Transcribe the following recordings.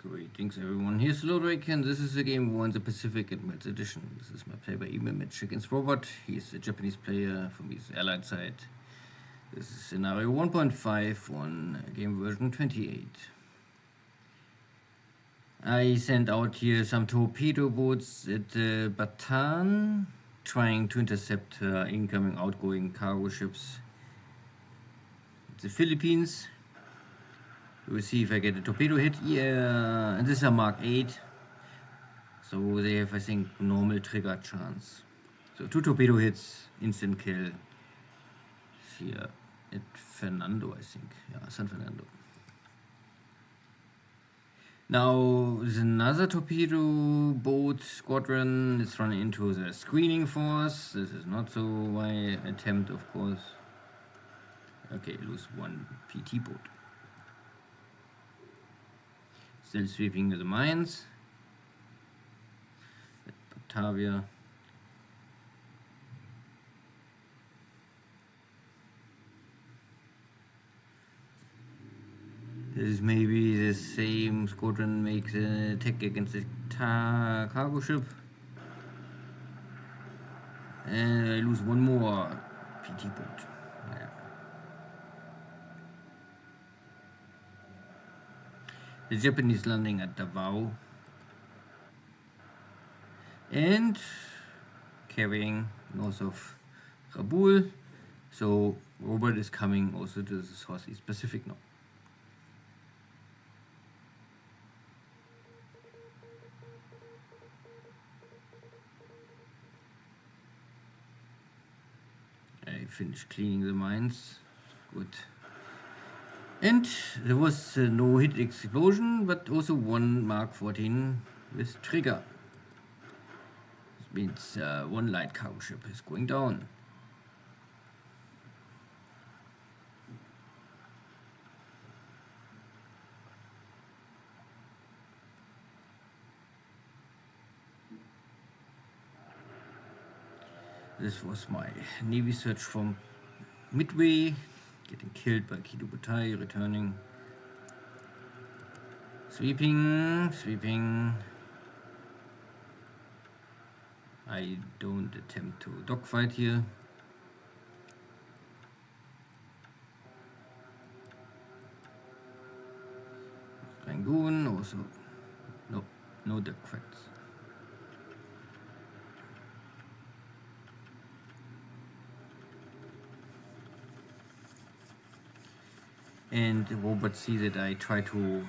Greetings everyone, here's Lodrik and this is the game War in the Pacific Admirals Edition. This is my PBEM match against Robert. He's a Japanese player from his allied side. This is scenario 1.5 on game version 28. I sent out here some torpedo boats at Bataan, trying to intercept incoming outgoing cargo ships. The Philippines. We'll see if I get a torpedo hit. Yeah, and this is a Mark 8. So they have, I think, normal trigger chance. So 2 torpedo hits, instant kill. Here at Fernando, I think. Yeah, San Fernando. Now there's another torpedo boat squadron. It's running into the screening force. This is not so my attempt, of course. Okay, lose 1 PT boat. Still sweeping the mines at Batavia. This is maybe the same squadron makes an attack against the cargo ship. And I lose 1 more PT boat. Yeah. The Japanese landing at Davao and carrying north of Kabul. So Robert is coming also to the Southeast Pacific now. I finished cleaning the mines. Good. And there was no hit explosion, but also 1 Mark 14 with trigger. This means 1 light cargo ship is going down. This was my Navy search from Midway. Getting killed by Kido Butai, returning. Sweeping. I don't attempt to dogfight here. Rangoon also. No dogfights. And Robert sees that I try to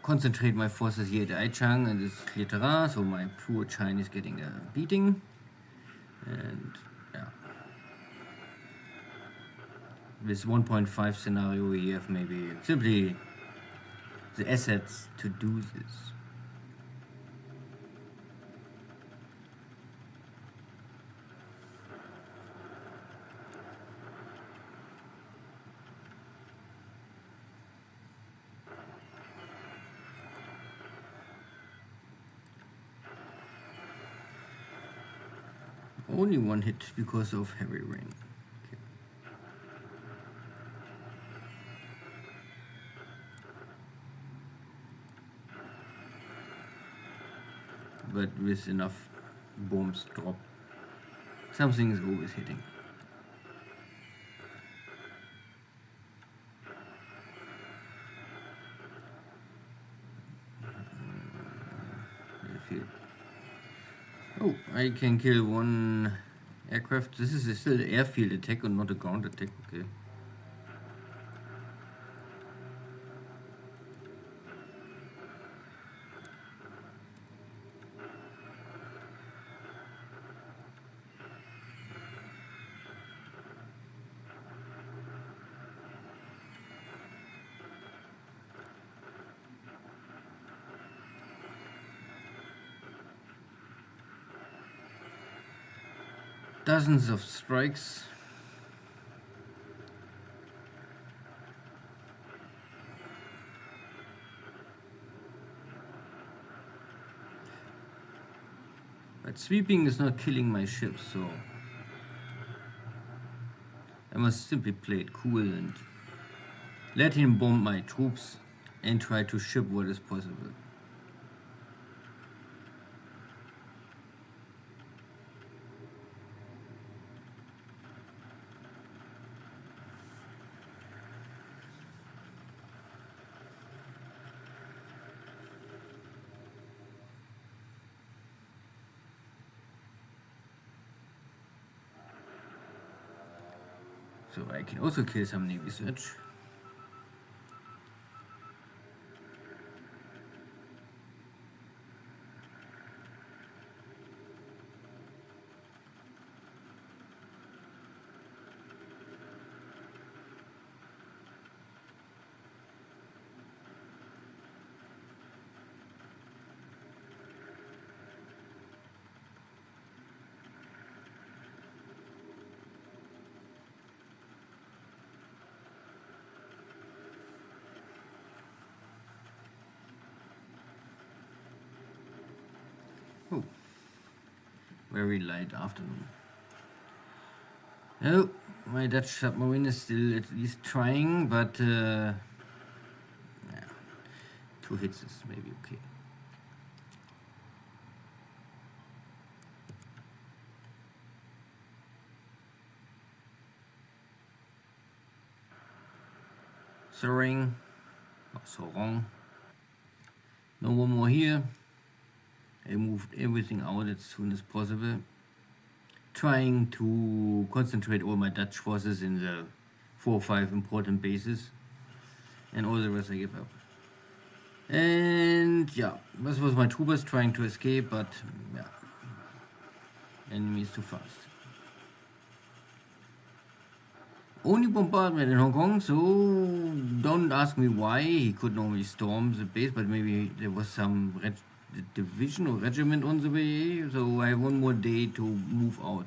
concentrate my forces here at Aichang and this is clear terrain, so my poor China is getting a beating. And yeah. With 1.5 scenario we have maybe simply the assets to do this. Only 1 hit because of heavy rain. Okay. But with enough bombs drop, something is always hitting. Oh, I can kill 1 aircraft. This is still an airfield attack and not a ground attack, okay. Dozens of strikes. But sweeping is not killing my ships, so I must simply play it cool and let him bomb my troops and try to ship what is possible. So I can also kill some Navy search. Oh, very light afternoon. Oh, my Dutch submarine is still at least trying, but yeah, 2 hits is maybe okay. Soaring, not so wrong. No one more here. I moved everything out as soon as possible, trying to concentrate all my Dutch forces in the 4 or 5 important bases, and all the rest I give up. And yeah, this was my troopers trying to escape, but yeah, enemy is too fast. Only bombardment in Hong Kong, so don't ask me why. He could normally storm the base, but maybe there was some division or regiment on the way, so I have 1 more day to move out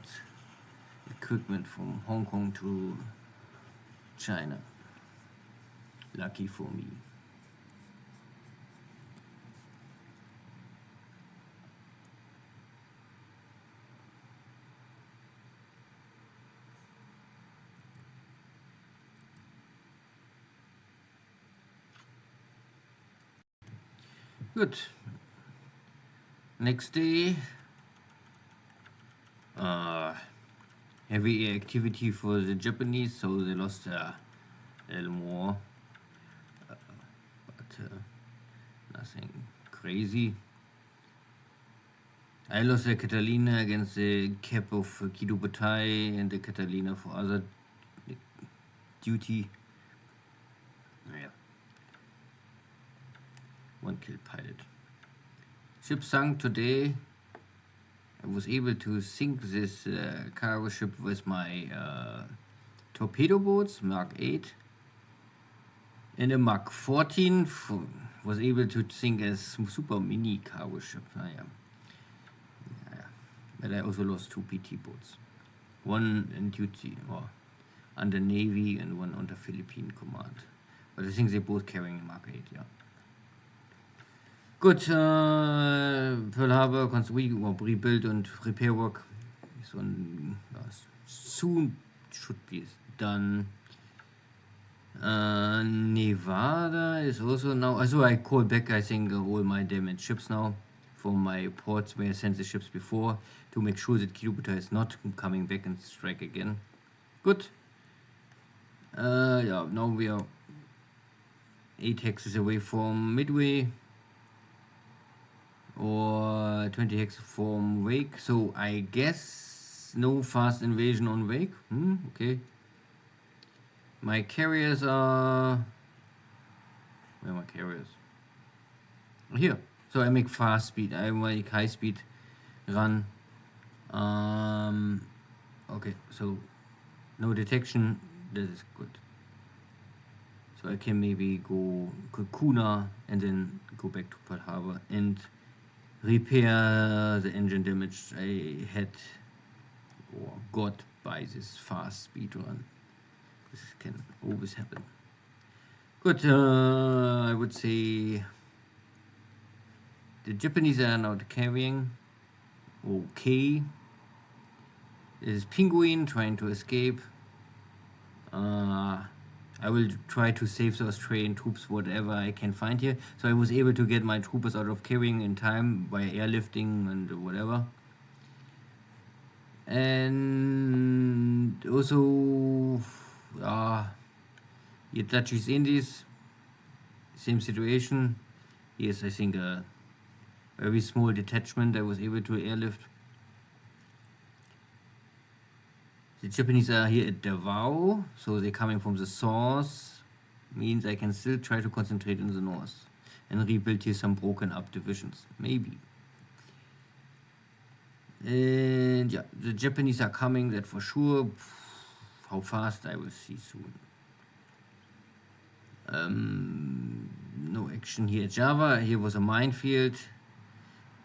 equipment from Hong Kong to China. Lucky for me. Good. Next day, heavy activity for the Japanese, so they lost a little more, but nothing crazy. I lost the Catalina against the cap of Kido Batai and the Catalina for other duty. Yeah. 1 kill pilot. Ship sunk today. I was able to sink this cargo ship with my torpedo boats, Mark 8. And a Mark 14 was able to sink a super mini cargo ship. Yeah. But I also lost 2 PT boats. 1 in duty or under Navy and 1 under Philippine command. But I think they're both carrying Mark 8, yeah. Good, Pearl Harbor rebuild and repair work soon should be done. Nevada is also now, so I call back, I think, all my damaged ships now from my ports where I sent the ships before to make sure that Kirubuta is not coming back and strike again. Good. Yeah, now we are 8 hexes away from Midway or 20 hexes from Wake, so I guess no fast invasion on Wake. Okay. My carriers are... Where are my carriers? Here. So I make fast speed. I make high speed run. Okay, so no detection. That is good. So I can maybe go Kuna and then go back to Pearl Harbor and repair the engine damage I had or got by this fast speed run. This can always happen. Good, I would say the Japanese are now carrying. Okay. This is Penguin trying to escape. I will try to save the Australian troops whatever I can find here. So I was able to get my troopers out of carrying in time by airlifting and whatever. And also, Dutchies Indies, same situation. Here's, I think, a very small detachment I was able to airlift. The Japanese are here at Davao, so they're coming from the source. Means I can still try to concentrate in the north and rebuild here some broken up divisions. Maybe. And yeah, the Japanese are coming, that for sure. How fast, I will see soon. No action here at Java. Here was a minefield.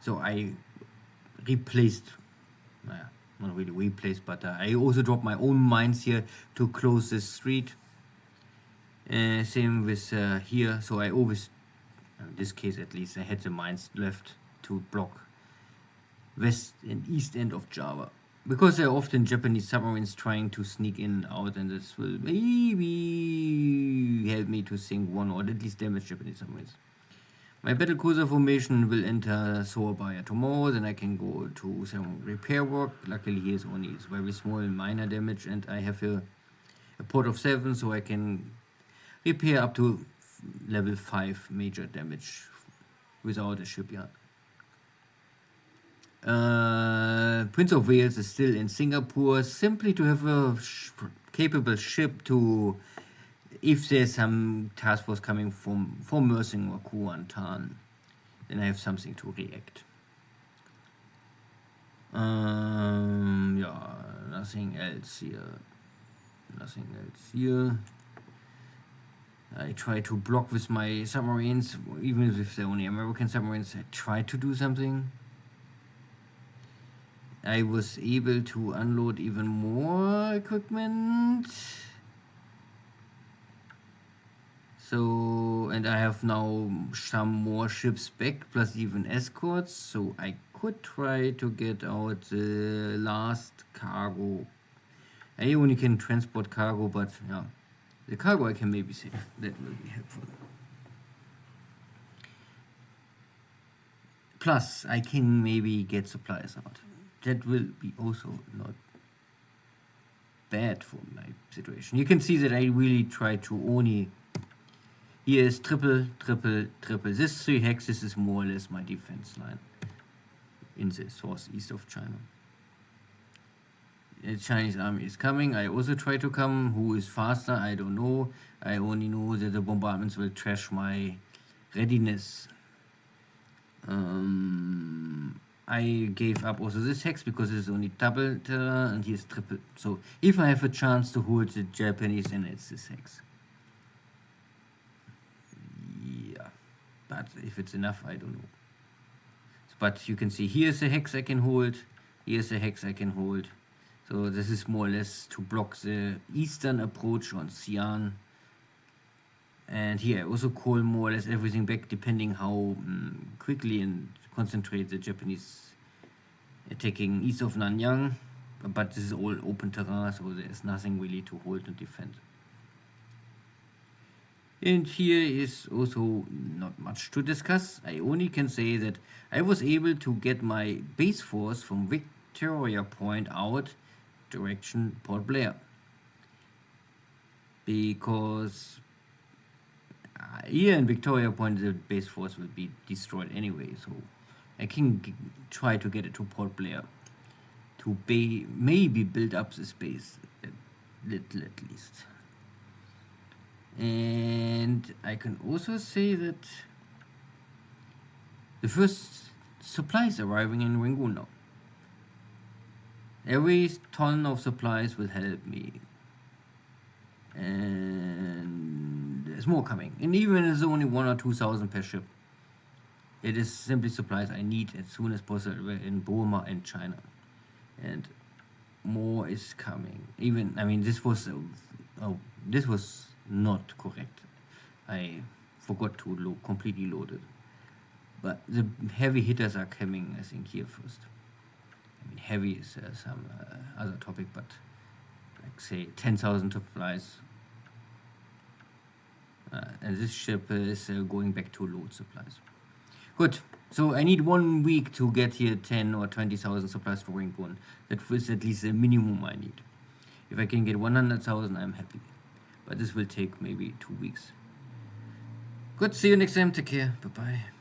So I replaced, not really replaced, but I also dropped my own mines here to close this street. Same with here. So I always, in this case at least, I had the mines left to block west and east end of Java. Because there are often Japanese submarines trying to sneak in and out, and this will maybe help me to sink one or at least damage Japanese submarines. My battle cruiser formation will enter Surabaya tomorrow, then I can go to some repair work. Luckily here is only very small minor damage, and I have a port of 7, so I can repair up to level 5 major damage without a shipyard. Prince of Wales is still in Singapore, simply to have a capable ship to, if there's some task force coming from Mersing or Kuantan, then I have something to react. Yeah, nothing else here. Nothing else here. I try to block with my submarines, even if they're only American submarines. I try to do something. I was able to unload even more equipment. So, and I have now some more ships back, plus even escorts. So I could try to get out the last cargo. I only can transport cargo, but yeah, the cargo I can maybe save. That will be helpful. Plus, I can maybe get supplies out. That will be also not bad for my situation. You can see that I really try to only... Here is triple, triple, triple. This 3 hexes is more or less my defense line in the southeast of China. The Chinese army is coming. I also try to come. Who is faster? I don't know. I only know that the bombardments will trash my readiness. I gave up also this hex because it's only double and here's triple. So if I have a chance to hold the Japanese, then it's this hex. Yeah, but if it's enough, I don't know. But you can see here's a hex I can hold, here's a hex I can hold. So this is more or less to block the eastern approach on Xi'an. And here I also call more or less everything back, depending how quickly and concentrate the Japanese attacking east of Nanyang. But this is all open terrain, so there's nothing really to hold and defend. And here is also not much to discuss. I only can say that I was able to get my base force from Victoria Point out direction Port Blair. Because here in Victoria Point the base force will be destroyed anyway, so I can try to get it to Port Blair to maybe build up the base a little at least. And I can also say that the first supplies arriving in Rangoon now. Every ton of supplies will help me. And there's more coming. And even if it's only 1,000 or 2,000 per ship, it is simply supplies I need as soon as possible in Burma and China. And more is coming. Even, I mean, this was not correct. I forgot to completely load it. But the heavy hitters are coming, I think, here first. I mean, heavy is some other topic, but like say 10,000 supplies. And this ship is going back to load supplies. Good. So I need 1 week to get here 10 or 20,000 supplies to Rangoon. That is at least the minimum I need. If I can get 100,000, I'm happy. But this will take maybe 2 weeks. Good. See you next time. Take care. Bye-bye.